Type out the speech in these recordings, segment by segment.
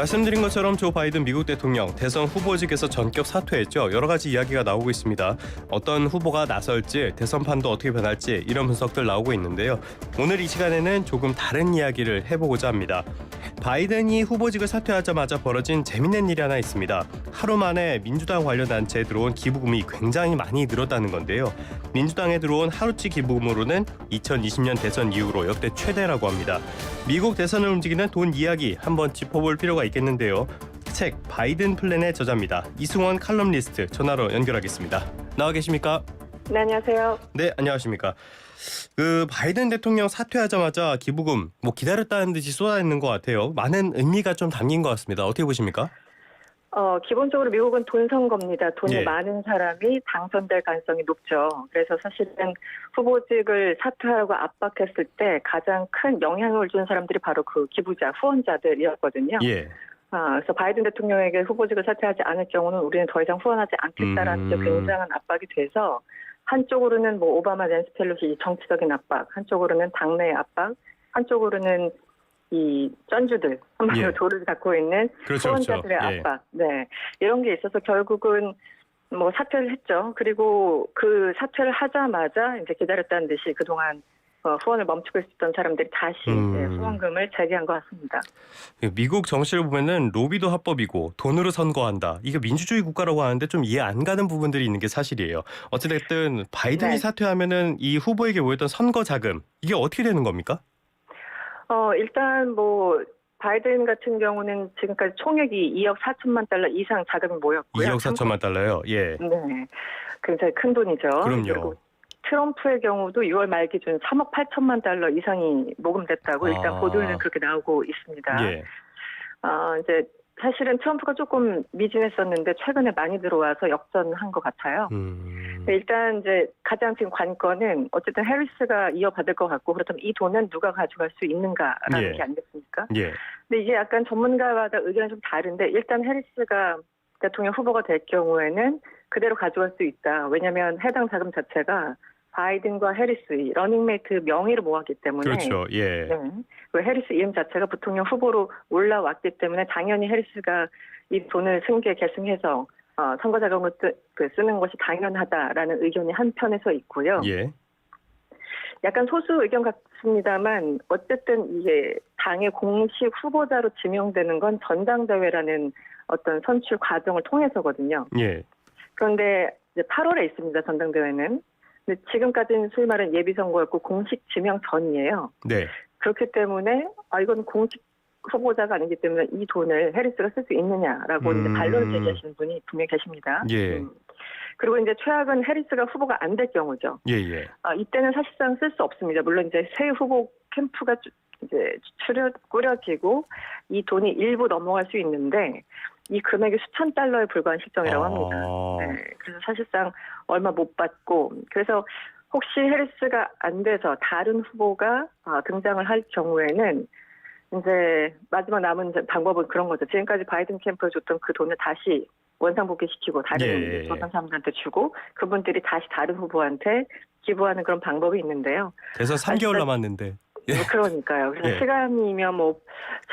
말씀드린 것처럼 조 바이든 미국 대통령 대선 후보직에서 전격 사퇴했죠. 여러 가지 이야기가 나오고 있습니다. 어떤 후보가 나설지, 대선판도 어떻게 변할지 이런 분석들 나오고 있는데요. 오늘 이 시간에는 조금 다른 이야기를 해보고자 합니다. 바이든이 후보직을 사퇴하자마자 벌어진 재밌는 일이 하나 있습니다. 하루 만에 민주당 관련 단체에 들어온 기부금이 굉장히 많이 늘었다는 건데요. 민주당에 들어온 하루치 기부금으로는 2020년 대선 이후로 역대 최대라고 합니다. 미국 대선을 움직이는 돈 이야기 한번 짚어볼 필요가 있겠는데요. 책 바이든 플랜의 저자입니다. 이승원 칼럼니스트 전화로 연결하겠습니다. 나와 계십니까? 네, 안녕하세요. 네, 안녕하십니까. 바이든 대통령 사퇴하자마자 기부금 기다렸다는 듯이 쏟아내는 것 같아요. 많은 의미가 좀 담긴 것 같습니다. 어떻게 보십니까? 기본적으로 미국은 돈 선거입니다. 돈이 예. 많은 사람이 당선될 가능성이 높죠. 그래서 사실은 후보직을 사퇴하라고 압박했을 때 가장 큰 영향을 준 사람들이 바로 그 기부자, 후원자들이었거든요. 예. 그래서 바이든 대통령에게 후보직을 사퇴하지 않을 경우는 우리는 더 이상 후원하지 않겠다라는 게 굉장한 압박이 돼서 한쪽으로는 오바마, 낸시 펠로시 정치적인 압박, 한쪽으로는 당내의 압박, 한쪽으로는 이 쩐주들, 한마디로 예. 돌을 갖고 있는 그렇죠, 후원자들의 그렇죠. 예. 압박, 네, 이런 게 있어서 결국은 사퇴를 했죠. 그리고 그 사퇴를 하자마자 이제 기다렸다는 듯이 그동안 후원을 멈추고 있었던 사람들이 다시 후원금을 재개한 것 같습니다. 미국 정치를 보면은 로비도 합법이고 돈으로 선거한다. 이게 민주주의 국가라고 하는데 좀 이해 안 가는 부분들이 있는 게 사실이에요. 어찌됐든 바이든이 네. 사퇴하면은 이 후보에게 모였던 선거 자금 이게 어떻게 되는 겁니까? 일단 바이든 같은 경우는 지금까지 총액이 2억 4천만 달러 이상 자금이 모였고요. 2억 4천만 달러요. 예. 네, 굉장히 큰 돈이죠. 그럼요. 그리고 트럼프의 경우도 6월 말 기준 3억 8천만 달러 이상이 모금됐다고 일단 보도는 그렇게 나오고 있습니다. 예. 이제 사실은 트럼프가 조금 미진했었는데 최근에 많이 들어와서 역전한 것 같아요. 일단 이제 가장 지금 관건은 어쨌든 해리스가 이어받을 것 같고 그렇다면 이 돈은 누가 가져갈 수 있는가라는 예. 게 아니겠습니까? 예. 근데 이게 약간 전문가마다 의견이 좀 다른데 일단 해리스가 대통령 후보가 될 경우에는 그대로 가져갈 수 있다. 왜냐하면 해당 자금 자체가 바이든과 해리스 이 러닝메이트 명의로 모았기 때문에 그렇죠. 예. 네. 그 해리스 이름 자체가 부통령 후보로 올라왔기 때문에 당연히 해리스가 이 돈을 승계 계승해서 선거 자금을 쓰는 것이 당연하다라는 의견이 한편에서 있고요. 예. 약간 소수 의견 같습니다만 어쨌든 이게 당의 공식 후보자로 지명되는 건 전당대회라는 어떤 선출 과정을 통해서거든요. 예. 그런데 이제 8월에 있습니다. 전당대회는. 근데 지금까지는 소위 말하는 예비선거였고 공식 지명 전이에요. 네. 그렇기 때문에 이건 공식 후보자가 아니기 때문에 이 돈을 해리스가 쓸 수 있느냐라고 이제 반론을 제기하시는 분이 분명히 계십니다. 예. 그리고 이제 최악은 해리스가 후보가 안 될 경우죠. 예. 이때는 사실상 쓸 수 없습니다. 물론 이제 새 후보 캠프가 이제 꾸려지고 이 돈이 일부 넘어갈 수 있는데 이 금액이 수천 달러에 불과한 실정이라고 합니다. 네, 그래서 사실상 얼마 못 받고 그래서 혹시 해리스가 안 돼서 다른 후보가 등장을 할 경우에는 이제 마지막 남은 방법은 그런 거죠. 지금까지 바이든 캠프에 줬던 그 돈을 다시 원상복귀시키고 다른 어떤 사람들한테 주고 그분들이 다시 다른 후보한테 기부하는 그런 방법이 있는데요. 대선 3개월 남았는데. 그러니까요. 그래서 예. 시간이며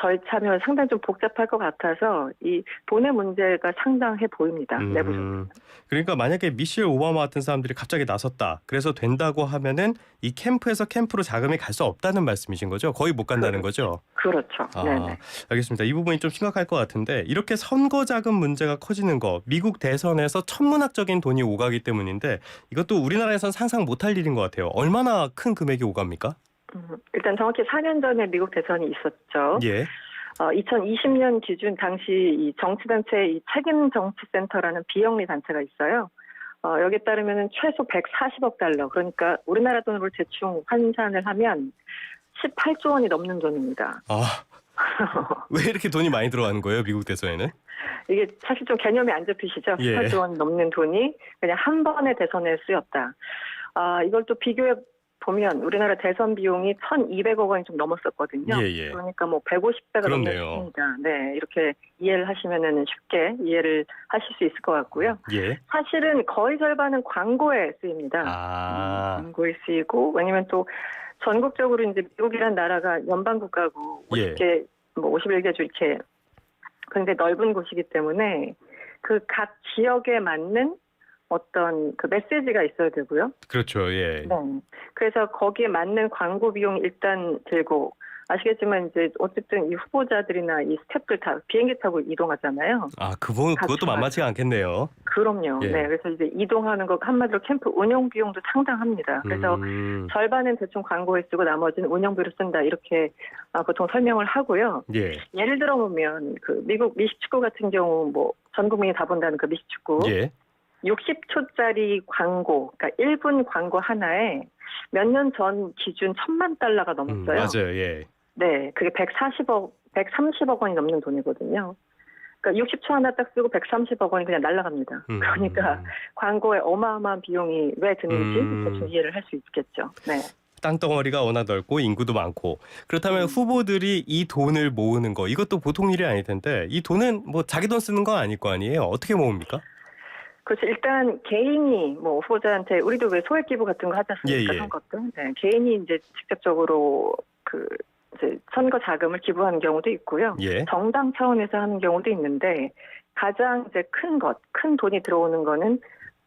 절차면 상당히 좀 복잡할 것 같아서 이 돈의 문제가 상당해 보입니다. 내부적으로. 그러니까 만약에 미셸 오바마 같은 사람들이 갑자기 나섰다. 그래서 된다고 하면은 이 캠프에서 캠프로 자금이 갈 수 없다는 말씀이신 거죠? 거의 못 간다는 거죠? 그렇죠. 네네. 알겠습니다. 이 부분이 좀 심각할 것 같은데 이렇게 선거 자금 문제가 커지는 거 미국 대선에서 천문학적인 돈이 오가기 때문인데 이것도 우리나라에선 상상 못할 일인 것 같아요. 얼마나 큰 금액이 오갑니까? 일단 정확히 4년 전에 미국 대선이 있었죠. 예. 2020년 기준 당시 이 정치단체 이 책임정치센터라는 비영리 단체가 있어요. 여기에 따르면 최소 140억 달러, 그러니까 우리나라 돈으로 대충 환산을 하면 18조 원이 넘는 돈입니다. 왜 이렇게 돈이 많이 들어가는 거예요, 미국 대선에는? 이게 사실 좀 개념이 안 잡히시죠? 예. 18조 원 넘는 돈이 그냥 한 번의 대선에 쓰였다. 이걸 또 비교해 보면 우리나라 대선 비용이 1,200억 원이 좀 넘었었거든요. 예. 그러니까 150배가 넘었습니다. 네, 이렇게 이해를 하시면은 쉽게 이해를 하실 수 있을 것 같고요. 예. 사실은 거의 절반은 광고에 쓰입니다. 광고에 쓰이고 왜냐면 또 전국적으로 이제 미국이라는 나라가 연방 국가고 50개 51개 주 이렇게 굉장히 넓은 곳이기 때문에 그 각 지역에 맞는 어떤 그 메시지가 있어야 되고요. 그렇죠. 예. 네. 그래서 거기에 맞는 광고 비용 일단 들고 아시겠지만 이제 어쨌든 이 후보자들이나 이 스태프들 다 비행기 타고 이동하잖아요. 아, 그것도 각주마다. 만만치가 않겠네요. 그럼요. 예. 네. 그래서 이제 이동하는 거 한마디로 캠프 운영 비용도 상당합니다. 그래서 절반은 대충 광고에 쓰고 나머지는 운영비로 쓴다 이렇게 보통 설명을 하고요. 예. 예를 들어 보면 그 미국 미식축구 같은 경우 뭐 전 국민이 다 본다는 그 미식축구 예. 60초짜리 광고, 그러니까 1분 광고 하나에 몇 년 전 기준 $10,000,000가 넘었어요. 맞아요. 예. 네, 그게 130억 원이 넘는 돈이거든요. 그러니까 60초 하나 딱 쓰고 130억 원이 그냥 날아갑니다. 그러니까 광고에 어마어마한 비용이 왜 드는지 대충 이해를 할 수 있겠죠. 네. 땅덩어리가 워낙 넓고 인구도 많고 그렇다면 후보들이 이 돈을 모으는 거 이것도 보통 일이 아닐 텐데 이 돈은 뭐 자기 돈 쓰는 건 아닐 거 아니에요? 어떻게 모읍니까? 그렇죠. 일단 개인이 뭐 후보자한테 우리도 왜 소액 기부 같은 거 하지 않습니까? 예. 선거 때. 네, 개인이 이제 직접적으로 그 이제 선거 자금을 기부하는 경우도 있고요. 예. 정당 차원에서 하는 경우도 있는데 가장 이제 큰 돈이 들어오는 거는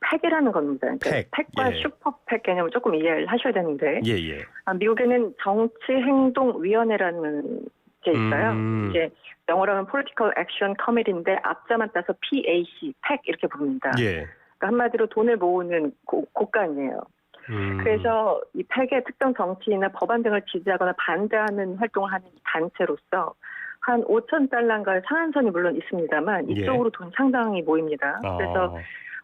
팩이라는 겁니다. 그러니까 팩과 슈퍼팩 개념을 조금 이해를 하셔야 되는데 예. 미국에는 정치행동위원회라는 게 있어요. 이게 영어로 하면 Political Action Committee인데 앞자만 따서 PAC, 팩 이렇게 부릅니다. 예. 그러니까 한마디로 돈을 모으는 곳간이에요. 그래서 이 팩의 특정 정치인이나 법안 등을 지지하거나 반대하는 활동을 하는 단체로서 한 $5,000,000인가의 상한선이 물론 있습니다만 이쪽으로 돈 상당히 모입니다. 그래서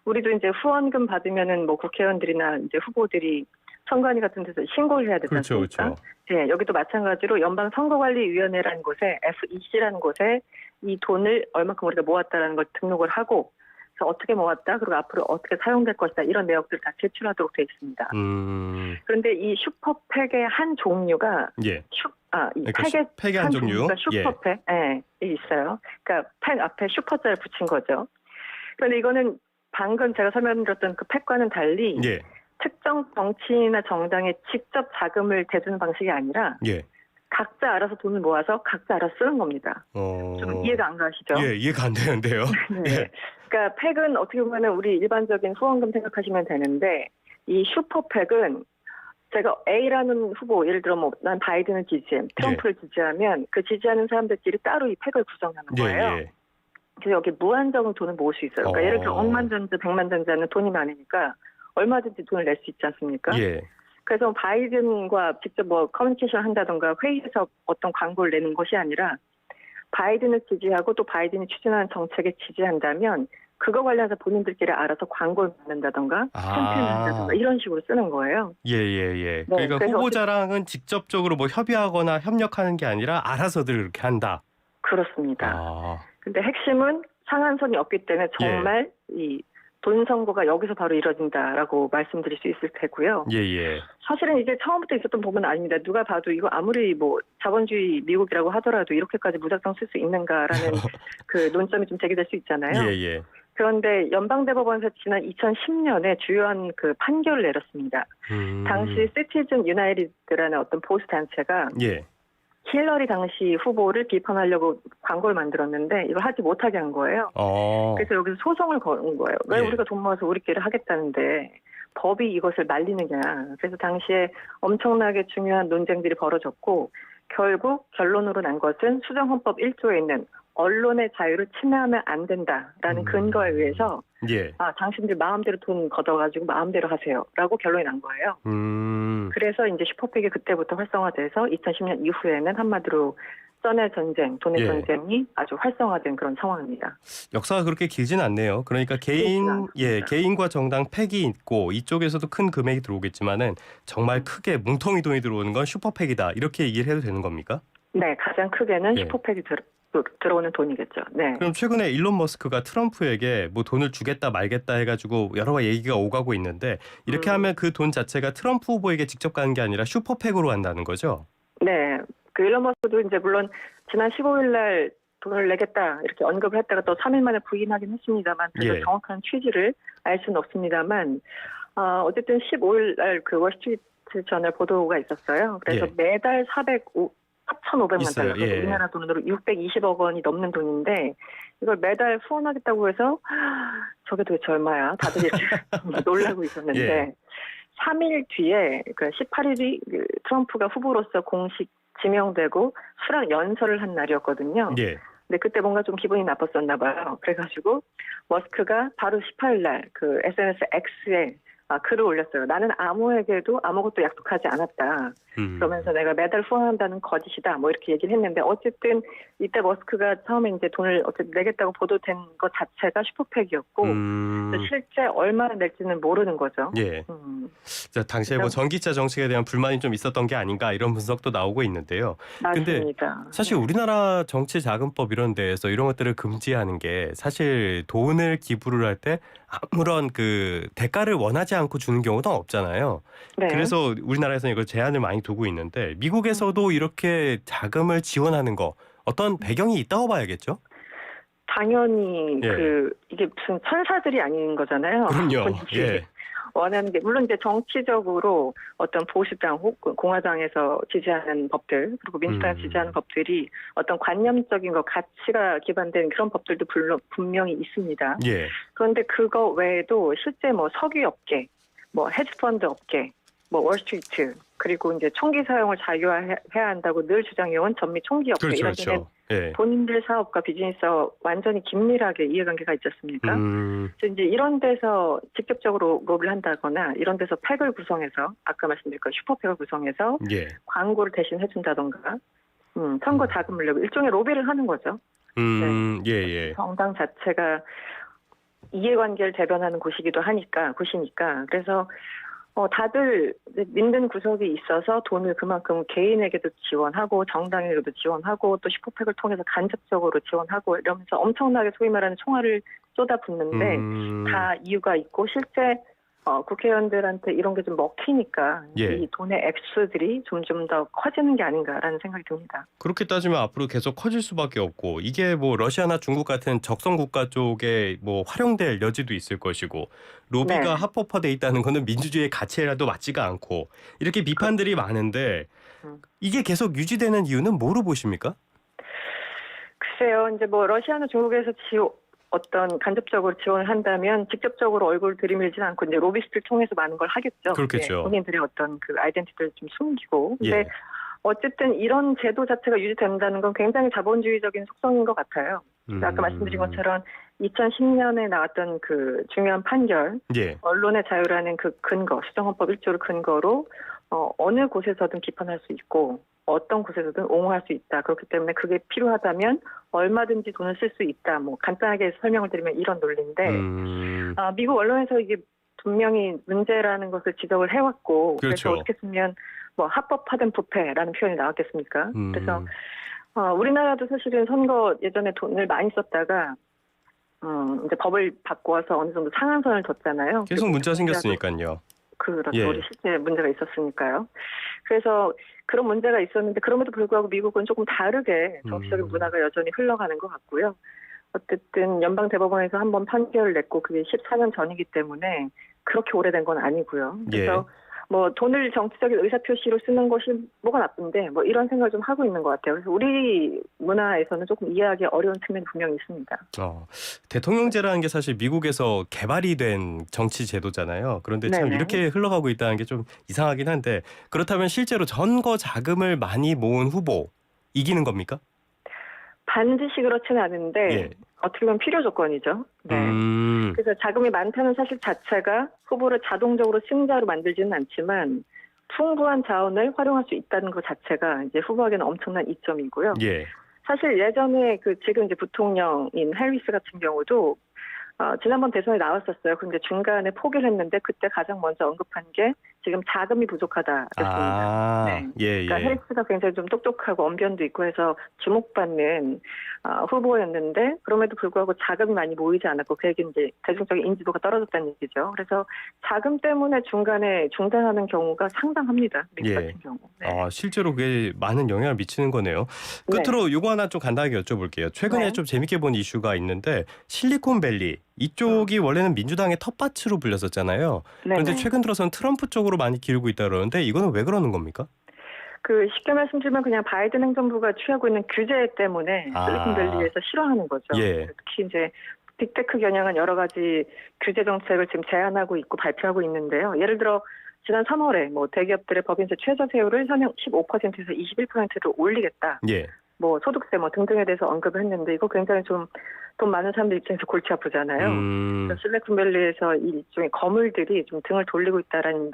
우리도 이제 후원금 받으면은 뭐 국회의원들이나 이제 후보들이 선관위 같은 데서 신고를 해야 되지 않습니까? 그렇죠. 네, 여기도 마찬가지로 연방선거관리위원회라는 곳에 FEC라는 곳에 이 돈을 얼마큼 우리가 모았다라는 걸 등록을 하고 그래서 어떻게 모았다 그리고 앞으로 어떻게 사용될 것이다 이런 내역들을 다 제출하도록 되어 있습니다. 그런데 이 슈퍼팩의 한 종류가 이 그러니까 팩의 한 종류 슈퍼팩 있어요. 그러니까 팩 앞에 슈퍼자를 붙인 거죠. 그런데 이거는 방금 제가 설명드렸던 그 팩과는 달리 특정 정치인이나 정당에 직접 자금을 대주는 방식이 아니라 각자 알아서 돈을 모아서 각자 알아서 쓰는 겁니다. 좀 이해가 안 가시죠? 예, 이해가 안 되는데요. 네. 그러니까 팩은 어떻게 보면 우리 일반적인 후원금 생각하시면 되는데 이 슈퍼팩은 제가 A라는 후보 예를 들어 뭐 난 바이든을 지지해 트럼프를 지지하면 그 지지하는 사람들끼리 따로 이 팩을 구성하는 거예요. 그래서 여기 무한정으로 돈을 모을 수 있어요. 그러니까 예를 들어 억만전자, 백만전자는 돈이 많으니까 얼마든지 돈을 낼 수 있지 않습니까? 그래서 바이든과 직접 뭐 커뮤니케이션 한다던가 회의에서 어떤 광고를 내는 것이 아니라 바이든을 지지하고 또 바이든이 추진하는 정책에 지지한다면 그거 관련해서 본인들끼리 알아서 광고를 만든다던가 캠페인을 한다던가 이런 식으로 쓰는 거예요. 네, 그러니까 후보자랑은 직접적으로 뭐 협의하거나 협력하는 게 아니라 알아서들 이렇게 한다. 그렇습니다. 근데 핵심은 상한선이 없기 때문에 정말 이 돈 선거가 여기서 바로 이뤄진다라고 말씀드릴 수 있을 테고요. 사실은 이게 처음부터 있었던 부분은 아닙니다. 누가 봐도 이거 아무리 뭐 자본주의 미국이라고 하더라도 이렇게까지 무작정 쓸 수 있는가라는 그 논점이 좀 제기될 수 있잖아요. 그런데 연방대법원에서 지난 2010년에 주요한 그 판결을 내렸습니다. 당시 시티즌 유나이티드라는 어떤 보수 단체가 힐러리 당시 후보를 비판하려고 광고를 만들었는데 이걸 하지 못하게 한 거예요. 그래서 여기서 소송을 건 거예요. 왜 우리가 돈 모아서 우리끼리 하겠다는데 법이 이것을 말리느냐. 그래서 당시에 엄청나게 중요한 논쟁들이 벌어졌고 결국 결론으로 난 것은 수정헌법 1조에 있는 언론의 자유를 침해하면 안 된다라는 근거에 의해서 당신들 마음대로 돈 걷어가지고 마음대로 하세요라고 결론이 난 거예요. 그래서 이제 슈퍼팩이 그때부터 활성화돼서 2010년 이후에는 한마디로 썬의 전쟁, 돈의 전쟁이 아주 활성화된 그런 상황입니다. 역사가 그렇게 길진 않네요. 그러니까 개인과 정당 팩이 있고 이쪽에서도 큰 금액이 들어오겠지만은 정말 크게 뭉텅이 돈이 들어오는 건 슈퍼팩이다. 이렇게 얘기를 해도 되는 겁니까? 네, 가장 크게는 슈퍼팩이 들어오는 돈이겠죠. 네. 그럼 최근에 일론 머스크가 트럼프에게 뭐 돈을 주겠다 말겠다 해가지고 여러 가지 얘기가 오가고 있는데 이렇게 하면 그 돈 자체가 트럼프 후보에게 직접 가는 게 아니라 슈퍼팩으로 한다는 거죠? 네. 그 일론 머스크도 이제 물론 지난 15일 날 돈을 내겠다 이렇게 언급을 했다가 또 3일 만에 부인하긴 했습니다만 그래서 정확한 취지를 알 수는 없습니다만 어쨌든 15일 날 그 월스트리트 저널 보도가 있었어요. 그래서 매달 4,500만 있어요. 달러. 예. 우리나라 돈으로 620억 원이 넘는 돈인데 이걸 매달 후원하겠다고 해서 저게 도대체 얼마야? 다들 이렇게 놀라고 있었는데 예. 3일 뒤에 그 18일이 트럼프가 후보로서 공식 지명되고 수락 연설을 한 날이었거든요. 예. 근데 그때 뭔가 좀 기분이 나빴었나 봐요. 그래가지고 머스크가 바로 18일 날 그 SNS X에 글을 올렸어요. 나는 아무에게도 아무것도 약속하지 않았다. 그러면서 내가 매달 후원한다는 거짓이다. 뭐 이렇게 얘기를 했는데 어쨌든 이때 머스크가 처음에 이제 돈을 어쨌든 내겠다고 보도된 것 자체가 슈퍼팩이었고 실제 얼마나 낼지는 모르는 거죠. 예. 자, 당시에 뭐 전기차 정책에 대한 불만이 좀 있었던 게 아닌가 이런 분석도 나오고 있는데요. 근데 맞습니다. 사실 우리나라 정치자금법 이런 데에서 이런 것들을 금지하는 게 사실 돈을 기부를 할 때 아무런 그 대가를 원하지 않고 주는 경우도 없잖아요. 네. 그래서 우리나라에서는 이걸 제한을 많이 두고 있는데 미국에서도 이렇게 자금을 지원하는 거 어떤 배경이 있다고 봐야겠죠? 당연히 예. 이게 무슨 천사들이 아닌 거잖아요. 그럼요. 본인이 예. 원하는 게 물론 이제 정치적으로 어떤 보수당 혹은 공화당에서 지지하는 법들 그리고 민주당에서 지지하는 법들이 어떤 관념적인 거 가치가 기반된 그런 법들도 분명히 있습니다. 예. 그런데 그거 외에도 실제 뭐 석유업계, 뭐 헤지펀드 업계, 뭐 월스트리트 그리고 이제 총기 사용을 자유화해야 한다고 늘 주장해온 전미 총기 업계 그렇죠. 이런 데는 그렇죠. 예. 본인들 사업과 비즈니스와 완전히 긴밀하게 이해관계가 있지 않습니까? 그래서 이제 이런 데서 직접적으로 로비를 한다거나 이런 데서 팩을 구성해서 아까 말씀드린 그 슈퍼팩을 구성해서 예. 광고를 대신 해준다던가 선거 자금을 내고 일종의 로비를 하는 거죠. 네. 예, 예. 정당 자체가 이해관계를 대변하는 곳이니까 그래서 다들 믿는 구석이 있어서 돈을 그만큼 개인에게도 지원하고 정당에게도 지원하고 또 슈퍼팩을 통해서 간접적으로 지원하고 이러면서 엄청나게 소위 말하는 총알을 쏟아붓는데 다 이유가 있고 실제 국회의원들한테 이런 게 좀 먹히니까 예. 이 돈의 액수들이 점점 더 커지는 게 아닌가라는 생각이 듭니다. 그렇게 따지면 앞으로 계속 커질 수밖에 없고 이게 뭐 러시아나 중국 같은 적성 국가 쪽에 뭐 활용될 여지도 있을 것이고 로비가 네. 합법화돼 있다는 거는 민주주의의 가치라도 맞지가 않고 이렇게 비판들이 많은데 이게 계속 유지되는 이유는 뭐로 보십니까? 글쎄요, 이제 뭐 러시아나 중국에서 어떤 간접적으로 지원을 한다면 직접적으로 얼굴을 들이밀지는 않고 이제 로비스트를 통해서 많은 걸 하겠죠. 그렇겠죠. 네, 본인들의 어떤 그 아이덴티티를 좀 숨기고. 근데 예. 어쨌든 이런 제도 자체가 유지된다는 건 굉장히 자본주의적인 속성인 것 같아요. 아까 말씀드린 것처럼 2010년에 나왔던 그 중요한 판결, 예. 언론의 자유라는 그 근거, 수정헌법 1조를 근거로 어느 곳에서든 비판할 수 있고 어떤 곳에서든 옹호할 수 있다. 그렇기 때문에 그게 필요하다면 얼마든지 돈을 쓸 수 있다. 뭐 간단하게 설명을 드리면 이런 논리인데 미국 언론에서 이게 분명히 문제라는 것을 지적을 해왔고 그렇죠. 그래서 어떻게 쓰면 뭐 합법화된 부패라는 표현이 나왔겠습니까? 그래서 우리나라도 사실은 선거 예전에 돈을 많이 썼다가 이제 법을 바꿔서 어느 정도 상한선을 뒀잖아요. 계속 문자 생겼으니까요. 그렇죠. 예. 우리 실제 문제가 있었으니까요. 그래서 그런 문제가 있었는데 그럼에도 불구하고 미국은 조금 다르게 정치적인 문화가 여전히 흘러가는 것 같고요. 어쨌든 연방대법원에서 한번 판결을 냈고 그게 14년 전이기 때문에 그렇게 오래된 건 아니고요. 그래서 뭐 돈을 정치적인 의사표시로 쓰는 것이 뭐가 나쁜데 뭐 이런 생각을 좀 하고 있는 것 같아요. 그래서 우리 문화에서는 조금 이해하기 어려운 측면이 분명히 있습니다. 대통령제라는 게 사실 미국에서 개발이 된 정치 제도잖아요. 그런데 참 네네. 이렇게 흘러가고 있다는 게 좀 이상하긴 한데 그렇다면 실제로 선거 자금을 많이 모은 후보 이기는 겁니까? 반드시 그렇지는 않은데 예. 어떻게 보면 필요 조건이죠. 네. 그래서 자금이 많다는 사실 자체가 후보를 자동적으로 승자로 만들지는 않지만 풍부한 자원을 활용할 수 있다는 것 자체가 이제 후보에게는 엄청난 이점이고요. 예. 사실 예전에 지금 이제 부통령인 해리스 같은 경우도 지난번 대선에 나왔었어요. 그런데 중간에 포기를 했는데 그때 가장 먼저 언급한 게 지금 자금이 부족하다였습니다. 네. 예, 그러니까 해리스가 굉장히 좀 똑똑하고 언변도 있고 해서 주목받는 후보였는데 그럼에도 불구하고 자금이 많이 모이지 않았고 그에게 이제 대중적인 인지도가 떨어졌다는 얘기죠. 그래서 자금 때문에 중간에 중단하는 경우가 상당합니다. 미국 같은 경우. 네. 실제로 그게 많은 영향을 미치는 거네요. 끝으로 이거 하나 좀 간단하게 여쭤볼게요. 최근에 좀 재밌게 본 이슈가 있는데 실리콘밸리 이쪽이 원래는 민주당의 텃밭으로 불렸었잖아요. 그런데 최근 들어서는 트럼프 쪽으로 많이 기울고 있다 그러는데 이거는 왜 그러는 겁니까? 그 쉽게 말씀드리면 그냥 바이든 행정부가 취하고 있는 규제 때문에 실리콘밸리에서 싫어하는 거죠. 예. 특히 이제 빅테크 겨냥한 여러 가지 규제 정책을 지금 제안하고 있고 발표하고 있는데요. 예를 들어 지난 3월에 뭐 대기업들의 법인세 최저세율을 현행 15%에서 21%로 올리겠다. 예. 뭐 소득세 뭐 등등에 대해서 언급을 했는데 이거 굉장히 좀 돈 많은 사람들 입장에서 골치 아프잖아요. 그래서 실리콘밸리에서 이 일종의 거물들이 좀 등을 돌리고 있다라는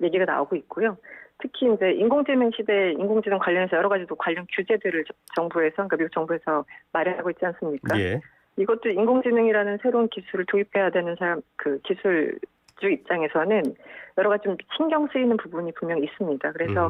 얘기가 나오고 있고요. 특히 이제 인공지능 시대에 인공지능 관련해서 여러 가지 또 관련 규제들을 정부에서, 그러니까 미국 정부에서 마련하고 있지 않습니까? 예. 이것도 인공지능이라는 새로운 기술을 도입해야 되는 사람, 그 기술주 입장에서는 여러 가지 좀 신경 쓰이는 부분이 분명히 있습니다. 그래서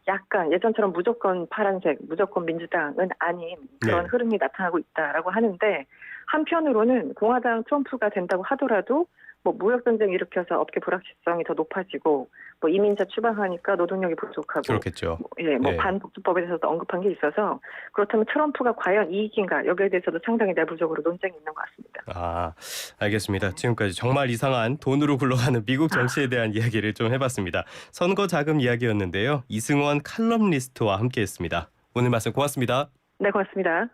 약간 예전처럼 무조건 파란색, 무조건 민주당은 아닌 그런 네. 흐름이 나타나고 있다라고 하는데 한편으로는 공화당 트럼프가 된다고 하더라도 뭐 무역 전쟁 일으켜서 업계 불확실성이 더 높아지고 뭐 이민자 추방하니까 노동력이 부족하고 그렇겠죠. 뭐 네. 반복수법에 대해서도 언급한 게 있어서 그렇다면 트럼프가 과연 이익인가 여기에 대해서도 상당히 내부적으로 논쟁이 있는 것 같습니다. 아, 알겠습니다. 지금까지 정말 이상한 돈으로 굴러가는 미국 정치에 대한 이야기를 좀 해봤습니다. 선거 자금 이야기였는데요. 이승원 칼럼니스트와 함께했습니다. 오늘 말씀 고맙습니다. 네, 고맙습니다.